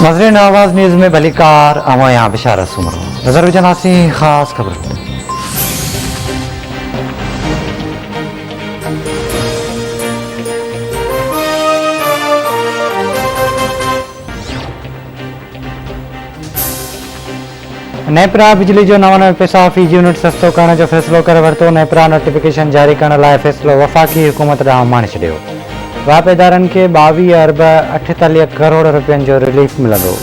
नाज़रीन आवाज़ न्यूज़ में भलीकार अमा यहाँ बिशारत सुमरो नजर जनासी खास खबर नेपरा बिजली जो 99 पैसा फी यूनिट सस्तो करण जो फैसलो करे वरतो। नेपरा नोटिफिकेशन जारी करण लाइ फैसलो वफ़ाक़ी हुकूमत ॾांहुं माणे छॾियो। वापेदारनि खे 22 अरब 48 करोड़ रुपयनि जो रिलीफ मिलंदो।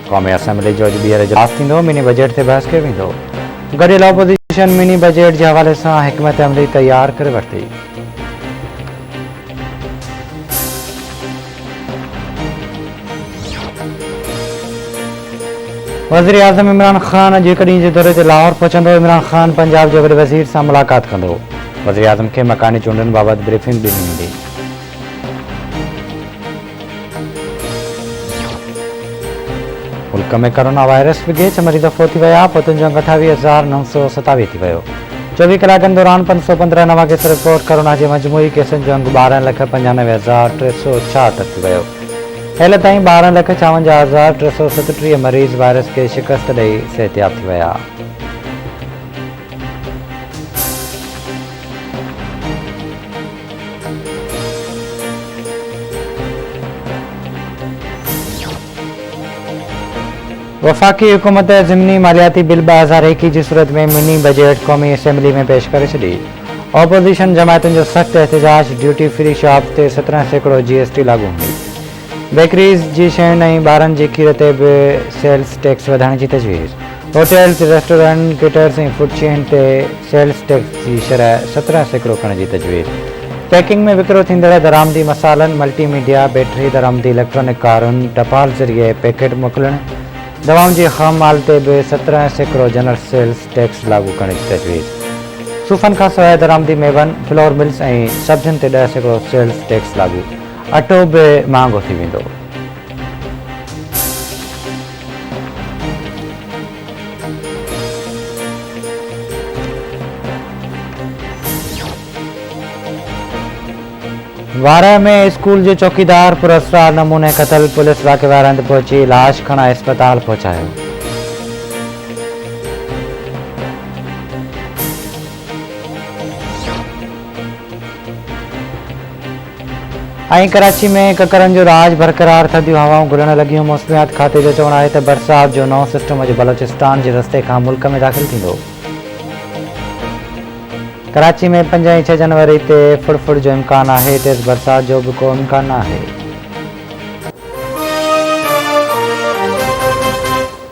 क़ौमी असेंबली जो अॼु ॿीहर इजलास थींदो। मिनी बजट ते बहस कयो वेंदो। गॾियल ऑपोज़िशन मिनी बजट जे हवाले सां हिकमत अमली तयारु करे वरिती। वज़ीर आज़म इमरान ख़ान अॼु हिकु ॾींहं जे दौरे ते लाहौर पहुचंदो। इमरान ख़ान पंजाब जे वॾे वज़ीर सां मुलाक़ात कंदो। वज़ीर आज़म खे मकानी चूंडनि बाबति ब्रीफिंग ॾिनी वेंदी। मुल्क में कोरोना वायरस विघे 6 मरीज़ फ़ौत थी विया। फौतुनि जो 28,927 थी वियो। 24 कलाकनि दौरान 515 नवां केस रिपोर्ट। कोरोना जे मजमूई केसनि जो अंग 12,95,366 थी वियो। हेल ताईं 12,56,337 मरीज़ वायरस के शिकस्त ॾेई सिहतयाब थी विया। वफ़ाक़ी हुकूमत ज़िमनी मालियाती बिल 2021 जी सूरत में मिनी बजट क़ौमी असेंबली में पेश करे छॾी। ऑपोज़िशन जमायतुनि जो सख़्तु एहतिजाज। ड्यूटी फ्री शॉप ते 17% GST लागू हूंदी। बेकरीज़ जी शयुनि ऐं ॿारनि जी खीर ते बि सेल्स टैक्स वधाइण जी तजवीज़। होटल्स रेस्टोरेंट केटर्स ऐं फूड चेन ते सेल्स टैक्स जी शरह 17% करण जी तजवीज़। पैकिंग में विकिरो थींदड़ दरामदी मसालनि मल्टीमीडिया बैटरी दरामदी इलेक्ट्रॉनिक कारुनि टपाल ज़रिए पैकेट मोकिलण। दवाउनि जी ख़ाम माल ते बि 17% जनरल सेल्स टैक्स लागू करण जी तजवीज़। सूफ़नि खां सवाइ दरामदी मेवनि फ्लोर मिल्स ऐं सब्जियुनि ते 10% सेल्स टैक्स लागू। अटो बि महांगो थी वेंदो। वारा में स्कूल जो चौकीदार पुरस्कार नमूने क़तल। पुलिस वाक़े वारनि हंधि पहुची लाश खणा अस्पताल पहुचायो। ऐं कराची में ककरनि जो राज बरक़रार। थधियूं हवाऊं घुलण लॻियूं। मौसमियात खाते जो चवणु आहे त बरसात जो नओं सिस्टम अॼु बलोचिस्तान जे रस्ते खां मुल्क में दाख़िल थींदो। कराची में 5 ऐं 6 जनवरी ते फुड़फुड़ जो इम्कान आहे। तेज़ बरसात जो बि को इम्कान न आहे।